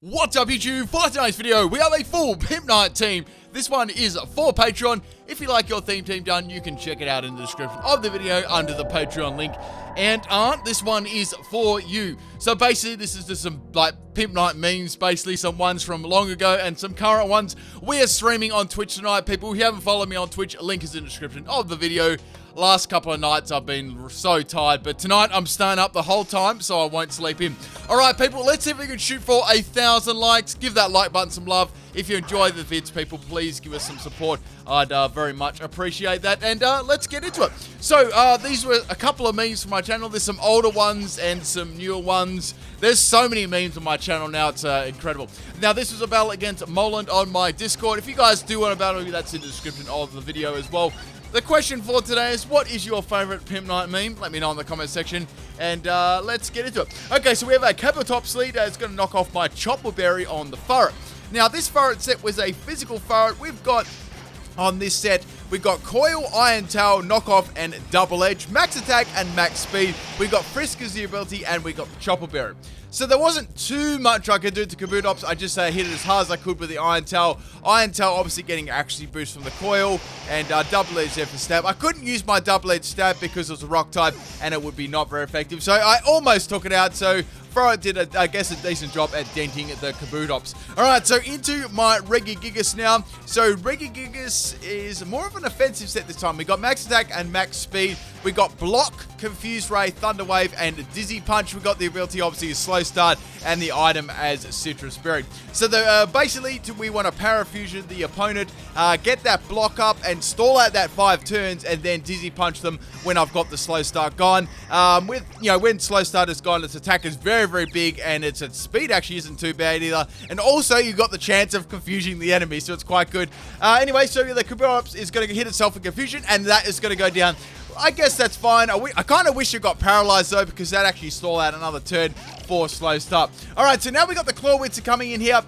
What's up YouTube? For tonight's video, we have a full PIMPNITE team. This one is for Patreon. If you like your theme team done, you can check it out in the description of the video under the Patreon link. And this one is for you. So basically, this is just some like PIMPNITE memes, basically some ones from long ago and some current ones. We are streaming on Twitch tonight, people. If you haven't followed me on Twitch, link is in the description of the video. Last couple of nights I've been so tired, but tonight I'm staying up the whole time, so I won't sleep in. Alright people, let's see if we can shoot for 1,000 likes. Give that like button some love. If you enjoy the vids, people, please give us some support. I'd very much appreciate that. And let's get into it. So these were a couple of memes from my channel. There's some older ones and some newer ones. There's so many memes on my channel now, it's incredible. Now this was a battle against Moland on my Discord. If you guys do want to battle me, that's in the description of the video as well. The question for today is, what is your favorite PIMPNITE meme? Let me know in the comment section, and let's get into it. Okay, so we have a Capotops lead that's going to knock off my Chopper Berry on the Furret. Now, this Furret set was a physical Furret. We've got, on this set, we've got Coil, Iron Tail, Knockoff, and Double Edge, Max Attack, and Max Speed. We've got Frisk as the ability, and we got the Chopper Berry. So there wasn't too much I could do to Capotops. I just hit it as hard as I could with the Iron Tail. Iron Tail obviously getting accuracy boost from the Coil, and Double Edge there for stab. I couldn't use my Double Edge stab because it was a rock type, and it would be not very effective. So I almost took it out, so Furret did, I guess, a decent job at denting the Capotops. Alright, so into my Regigigas now. So Regigigas is more of an offensive set this time. We got Max Attack and Max Speed. We got Block, Confused Ray, Thunder Wave, and Dizzy Punch. We got the ability, obviously, is Slow Start, and the item as Citrus Berry. So basically, we want to Parafusion the opponent, get that block up, and stall out that 5 turns, and then Dizzy Punch them when I've got the Slow Start gone. When Slow Start is gone, its attack is very, very big, and its speed actually isn't too bad either. And also, you've got the chance of confusing the enemy, so it's quite good. Anyway, so the Capotops is going to hit itself with Confusion, and that is going to go down. I guess that's fine. I kind of wish it got paralyzed though, because that actually stalled out another turn for Slow Start. Alright, so now we got the Clawitzer coming in here.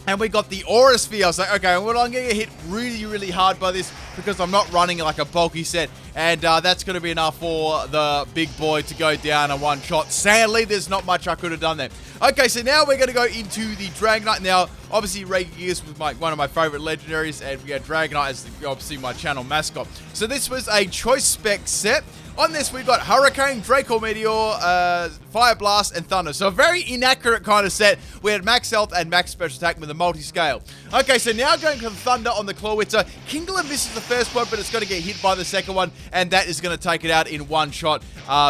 And we got the Aura Sphere. I was like, okay, well, I'm going to get hit really, really hard by this because I'm not running like a bulky set. And that's going to be enough for the big boy to go down in one shot. Sadly, there's not much I could have done there. Okay, so now we're going to go into the Dragonite. Now, obviously, Regigigas was one of my favorite legendaries. And we had Dragonite as obviously my channel mascot. So this was a choice spec set. On this, we've got Hurricane, Draco Meteor, Fire Blast, and Thunder. So a very inaccurate kind of set. We had max health and max special attack with a multi-scale. Okay, so now going to the Thunder on the Clawitzer. Kingler misses the first one, but it's going to get hit by the second one, and that is going to take it out in one shot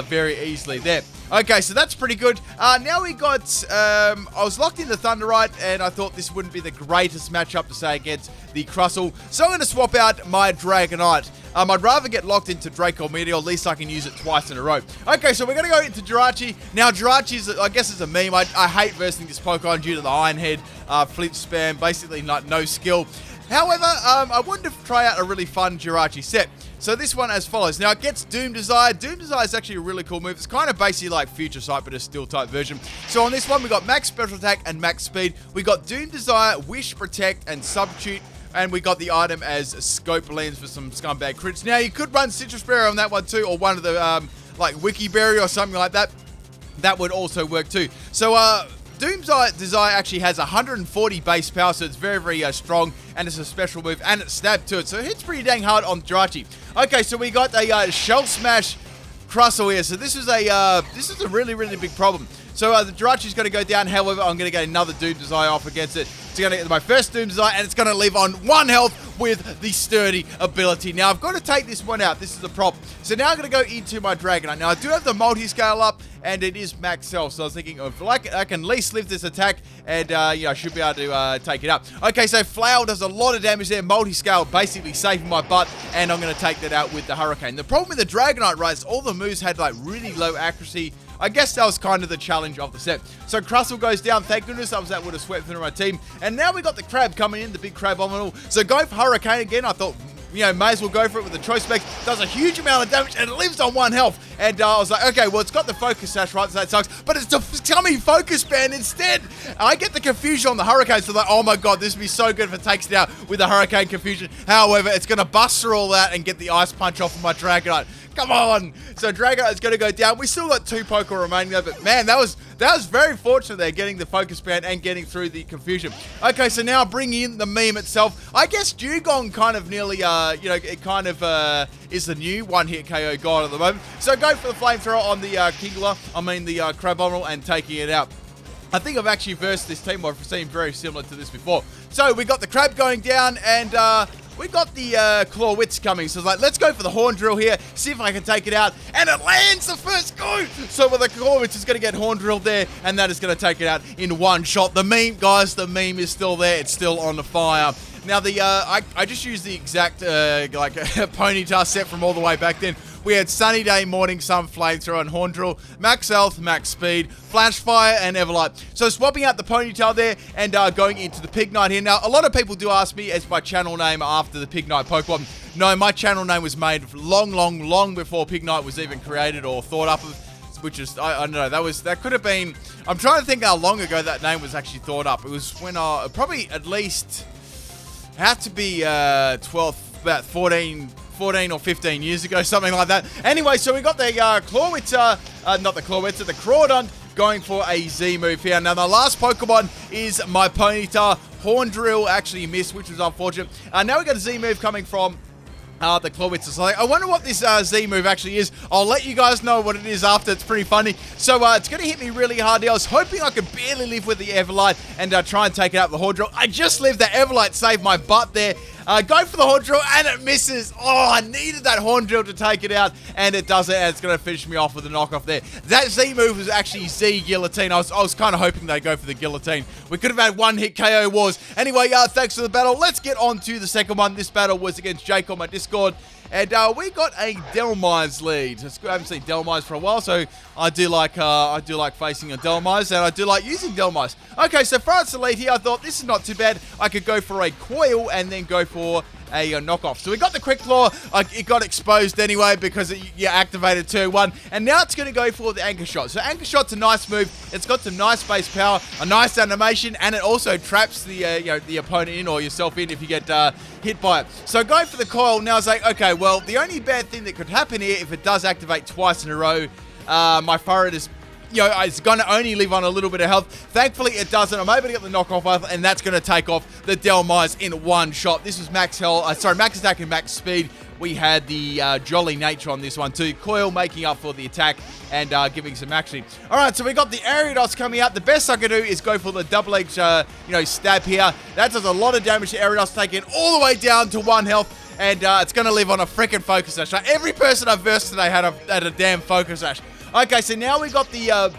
very easily there. Okay, so that's pretty good. Now we got, I was locked into Thunderite, and I thought this wouldn't be the greatest matchup to say against the Crustle. So I'm going to swap out my Dragonite. I'd rather get locked into Draco Meteor, at least I can use it twice in a row. Okay, so we're going to go into Jirachi. Now, Jirachi's, I guess it's a meme. I hate versing this Pokemon due to the Iron Head, flip spam, basically no skill. However, I wanted to try out a really fun Jirachi set. So this one as follows. Now it gets Doom Desire. Doom Desire is actually a really cool move. It's kind of basically like Future Sight, but a steel type version. So on this one, we got max special attack and max speed. We got Doom Desire, Wish, Protect, and Substitute. And we got the item as Scope Lens for some scumbag crits. Now you could run Citrus Berry on that one too, or one of the like Wiki Berry or something like that. That would also work too. So Doom Desire actually has 140 base power, so it's very, very strong, and it's a special move, and it's stab to it, so it hits pretty dang hard on Jirachi. Okay, so we got a Shell Smash Crustle here, so this is a really, really big problem. So the Jirachi's going to go down, however, I'm going to get another Doom Desire off against it. It's going to get my first Doom Desire, and it's going to live on 1 health with the Sturdy ability. Now, I've got to take this one out. This is the problem. So now I'm going to go into my Dragonite. Now, I do have the multi-scale up, and it is max health. So I was thinking, if I can at least live this attack, and I should be able to take it up. Okay, so Flower does a lot of damage there. Multi-scale basically saving my butt, and I'm going to take that out with the Hurricane. The problem with the Dragonite, right, is all the moves had like really low accuracy. I guess that was kind of the challenge of the set. So Crustle goes down. Thank goodness I was able to sweep through my team. And now we got the Crab coming in, the big Crabominal. So going for Hurricane again. I thought, may as well go for it with the choice specs. Does a huge amount of damage, and it lives on 1 health. And I was like, okay, well, it's got the Focus Sash, right, so that sucks. But it's the coming Focus Band instead. I get the Confusion on the Hurricane, so like, oh my god, this would be so good if it takes it out with the Hurricane Confusion. However, it's going to bust through all that and get the Ice Punch off of my Dragonite. Come on. So Drago is going to go down. We still got 2 Poké remaining though, but man, that was very fortunate there, getting the focus band and getting through the confusion. Okay, so now bring in the meme itself. I guess Dugong kind of nearly, it kind of is the new one-hit KO god at the moment. So go for the flamethrower on the the Crabominal, and taking it out. I think I've actually versed this team. I've seen very similar to this before. So we got the Crab going down, and we got the Clawwitz coming. So it's like, let's go for the Horn Drill here, see if I can take it out. And it lands the first go. So with the Clawwitz is going to get Horn Drilled there, and that is going to take it out in one shot. The meme, guys, the meme is still there. It's still on the fire. Now, I just used the exact, Ponyta set from all the way back then. We had Sunny Day, Morning Sun, Flamethrower, and Horn Drill, Max Health, Max Speed, Flash Fire, and Everlight. So swapping out the Ponytail there and going into the Pignite here. Now, a lot of people do ask me, is my channel name after the Pignite Pokemon? No, my channel name was made long before Pignite was even created or thought up of. Which is, I don't know, that could have been, I'm trying to think how long ago that name was actually thought up. It was when probably at least, had to be about 14 or 15 years ago, something like that. Anyway, so we got the Clawwitz, not the Clawwitz, the Crawdon going for a Z move here. Now, the last Pokemon is my Ponyta. Horn Drill actually missed, which was unfortunate. Now we got a Z move coming from the Clawwitz. So I wonder what this Z move actually is. I'll let you guys know what it is after. It's pretty funny. So it's going to hit me really hard here. I was hoping I could barely live with the Everlight and try and take it out with the Horn Drill. I just lived. The Everlight saved my butt there. Go for the Horn Drill, and it misses. Oh, I needed that Horn Drill to take it out, and it does it, and it's going to finish me off with a knockoff there. That Z move was actually Z Guillotine. I was kind of hoping they'd go for the Guillotine. We could have had one-hit KO wars. Anyway, thanks for the battle. Let's get on to the second one. This battle was against Jake on my Discord, and we got a Delmise lead. I haven't seen Delmise for a while, so I do like facing a Delmise, and I do like using Delmise. Okay, so France the lead here. I thought this is not too bad. I could go for a Coil and then go for a knockoff. So we got the Quick Claw. It got exposed anyway because you activated turn 1, and now it's going to go for the Anchor Shot. So Anchor Shot's a nice move. It's got some nice base power, a nice animation, and it also traps the opponent in or yourself in if you get hit by it. So go for the Coil. Now it's like, okay, well, the only bad thing that could happen here, if it does activate twice in a row, my Furret is, it's going to only live on a little bit of health. Thankfully, it doesn't. I'm able to get the knockoff off, and that's going to take off the Delmise in one shot. This was max health, max attack and max speed. We had the Jolly Nature on this one too. Coil making up for the attack and giving some action. All right, so we got the Ariados coming out. The best I can do is go for the double edge, stab here. That does a lot of damage to Ariados, taking it all the way down to 1 health. And it's going to live on a freaking Focus Sash. Like, every person I've versed today had a damn Focus Sash. Okay, so now we got the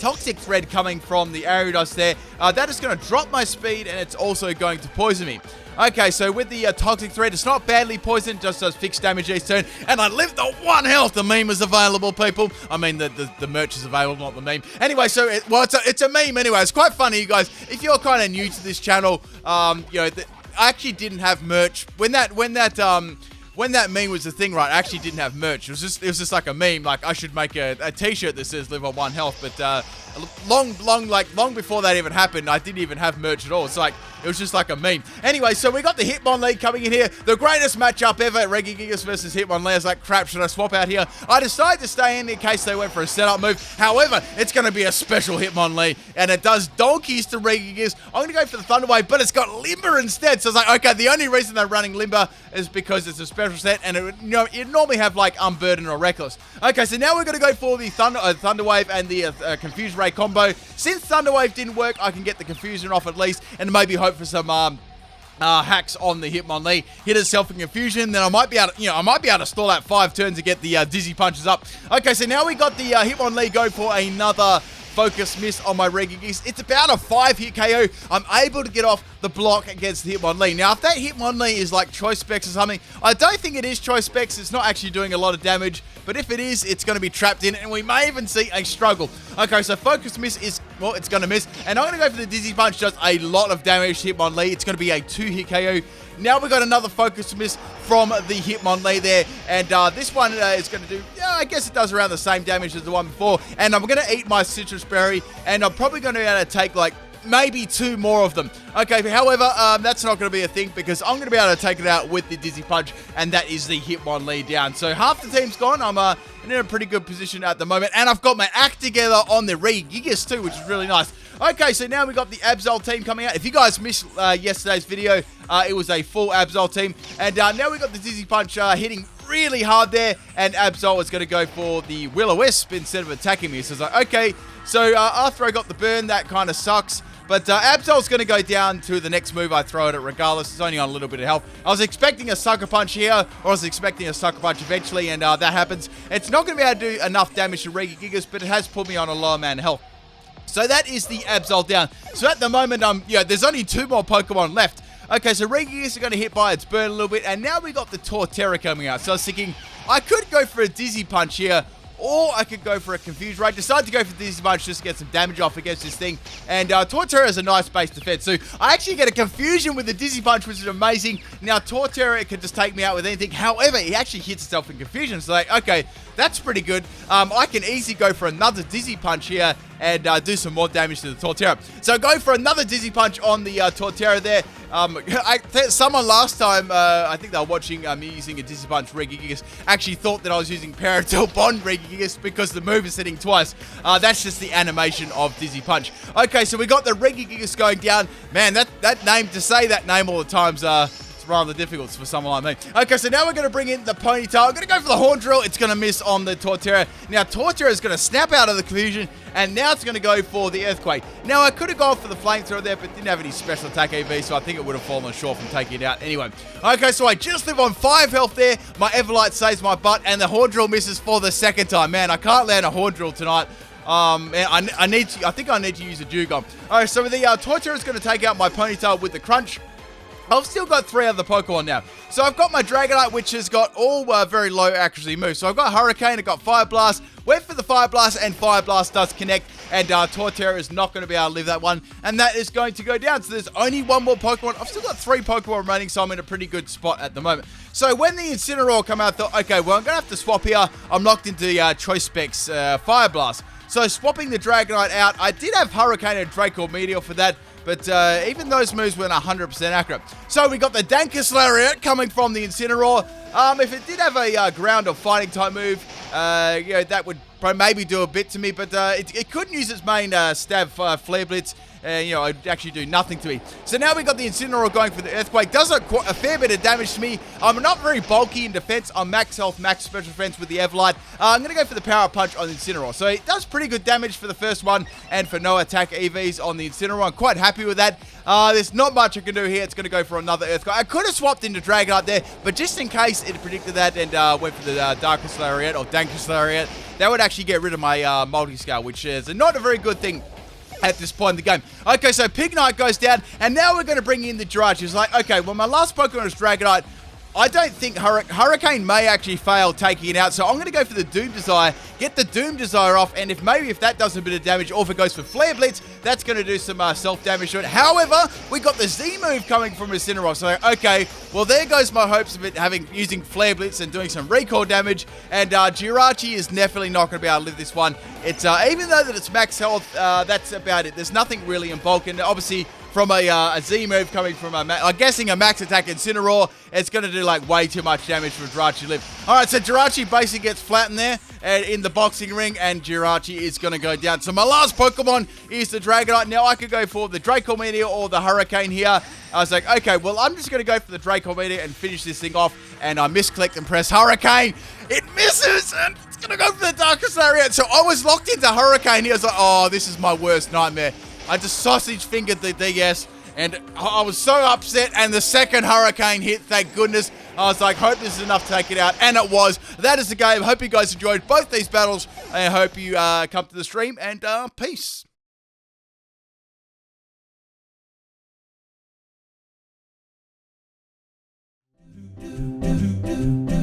Toxic Thread coming from the Ariados there. That is going to drop my speed, and it's also going to poison me. Okay, so with the Toxic Thread, it's not badly poisoned, just does fixed damage each turn. And I lived the 1 health. The meme is available, people. I mean, the merch is available, not the meme. Anyway, so it's a meme anyway. It's quite funny, you guys. If you're kind of new to this channel, I actually didn't have merch when that meme was the thing, right? I actually didn't have merch. It was just like a meme. Like, I should make a t-shirt that says live on 1 health. But long before that even happened, I didn't even have merch at all. It's like, it was just like a meme. Anyway, so we got the Hitmonlee coming in here. The greatest matchup ever, Regigigas versus Hitmonlee. I was like, crap, should I swap out here? I decided to stay in case they went for a setup move. However, it's going to be a special Hitmonlee, and it does donkeys to Regigigas. I'm going to go for the Thunder Wave, but it's got Limber instead. So I was like, okay, the only reason they're running Limber is because it's a special set, and it'd normally have like Unburden or Reckless. Okay, so now we're going to go for the Thunder Wave and the Confuse Ray combo. Since Thunder Wave didn't work, I can get the Confusion off at least, and maybe hope for some hacks on the Hitmonlee. Hit itself in Confusion, then I might be able to stall out 5 turns to get the Dizzy Punches up. Okay, so now we got the Hitmonlee go for another Focus Miss on my Regigigas. It's about a 5-hit KO. I'm able to get off the block against the Hitmonlee. Now, if that Hitmonlee is like Choice Specs or something, I don't think it is Choice Specs. It's not actually doing a lot of damage, but if it is, it's going to be trapped in it, and we may even see a struggle. Okay, so Focus Miss is, well, it's going to miss, and I'm going to go for the Dizzy Punch. Does a lot of damage to Hitmonlee. It's going to be a 2-hit KO. Now we got another Focus Miss from the Hitmonlee there, and this one is going to do, I guess it does around the same damage as the one before, and I'm going to eat my Citrus Berry, and I'm probably going to be able to take like, maybe 2 more of them. Okay, however, that's not going to be a thing because I'm going to be able to take it out with the Dizzy Punch, and that is the Hitmon lead down. So half the team's gone. I'm in a pretty good position at the moment, and I've got my act together on the Regigigas too, which is really nice. Okay, so now we got the Absol team coming out. If you guys missed yesterday's video, it was a full Absol team, and now we got the Dizzy Punch hitting really hard there, and Absol is going to go for the Will-O-Wisp instead of attacking me. So it's like, okay, so after I got the burn, that kind of sucks. But Absol's going to go down to the next move I throw at it regardless. It's only on a little bit of health. I was expecting a Sucker Punch here, or I was expecting a Sucker Punch eventually, and that happens. It's not going to be able to do enough damage to Regigigas, but it has put me on a lower man health. So that is the Absol down. So at the moment, there's only 2 more Pokemon left. Okay, so Regigigas are going to hit by its burn a little bit, and now we got the Torterra coming out. So I was thinking, I could go for a Dizzy Punch here, or I could go for a Confusion Ray. Decided to go for Dizzy Punch just to get some damage off against this thing. And Torterra is a nice base defense. So I actually get a Confusion with the Dizzy Punch, which is amazing. Now Torterra, it can just take me out with anything. However, he actually hits itself in Confusion. So like, okay, that's pretty good. I can easily go for another Dizzy Punch here and do some more damage to the Torterra. So go for another Dizzy Punch on the Torterra there. Someone last time, I think they were watching me using a Dizzy Punch Regigigas, actually thought that I was using Paratil Bond Regigigas because the move is hitting twice. That's just the animation of Dizzy Punch. Okay, so we got the Regigigas going down. Man, that name, to say that name all the times, rather difficult for someone like me. Okay, so now we're going to bring in the Ponytail. I'm going to go for the Horn Drill. It's going to miss on the Torterra. Now, Torterra is going to snap out of the Confusion, and now it's going to go for the Earthquake. Now, I could have gone for the Flamethrower there, but didn't have any special attack EV, so I think it would have fallen short from taking it out anyway. Okay, so I just live on 5 health there. My Everlight saves my butt, and the Horn Drill misses for the 2nd time. Man, I can't land a Horn Drill tonight. I think I need to use a Dugong. Alright, so the Torterra is going to take out my Ponytail with the Crunch. I've still got 3 other Pokemon now. So I've got my Dragonite, which has got all very low accuracy moves. So I've got Hurricane, I've got Fire Blast, went for the Fire Blast, and Fire Blast does connect, and Torterra is not going to be able to live that one, and that is going to go down. So there's only 1 more Pokemon. I've still got 3 Pokemon remaining, so I'm in a pretty good spot at the moment. So when the Incineroar come out, I thought, okay, well, I'm going to have to swap here. I'm locked into Choice Specs Fire Blast. So swapping the Dragonite out, I did have Hurricane and Draco Meteor for that, but even those moves weren't 100% accurate. So we got the Dankus Lariat coming from the Incineroar. If it did have a ground or fighting type move, that would maybe do a bit to me, but it couldn't use its main stab Flare Blitz. It'd actually do nothing to me. So now we got the Incineroar going for the Earthquake. Does a fair bit of damage to me. I'm not very bulky in defense. I'm max health, max special defense with the Everlight. I'm going to go for the Power Punch on the Incineroar. So it does pretty good damage for the first one and for no attack EVs on the Incineroar. I'm quite happy with that. There's not much I can do here. It's going to go for another Earthquake. I could have swapped into Dragonite there, but just in case it predicted that and went for the Darkus Lariat or Dankus Lariat, that would actually get rid of my multi-scale, which is not a very good thing at this point in the game. Okay, so Pignite goes down, and now we're going to bring in the Jirachi. It's like, okay, well, my last Pokemon was Dragonite. I don't think Hurricane may actually fail taking it out, so I'm going to go for the Doom Desire, get the Doom Desire off, and if that does a bit of damage, or if it goes for Flare Blitz, that's going to do some self-damage to it. However, we got the Z move coming from Incineroar, so okay, well, there goes my hopes of it using Flare Blitz and doing some recall damage, and Jirachi is definitely not going to be able to live this one. It's even though that it's max health, that's about it. There's nothing really in bulk, and obviously, from a Z move coming from I'm guessing a max attack Incineroar, it's going to do like way too much damage for Jirachi to live. Alright, so Jirachi basically gets flattened there in the boxing ring, and Jirachi is going to go down. So my last Pokemon is the Dragonite. Now I could go for the Draco Meteor or the Hurricane here. I was like, okay, well, I'm just going to go for the Draco Meteor and finish this thing off, and I misclicked and press Hurricane. It misses, and it's going to go for the Darkus Lariat. So I was locked into Hurricane here. I was like, oh, this is my worst nightmare. I just sausage fingered the DS, and I was so upset, and the second Hurricane hit, thank goodness. I was like, hope this is enough to take it out, and it was. That is the game. Hope you guys enjoyed both these battles. I hope you come to the stream, and peace. Do, do, do, do.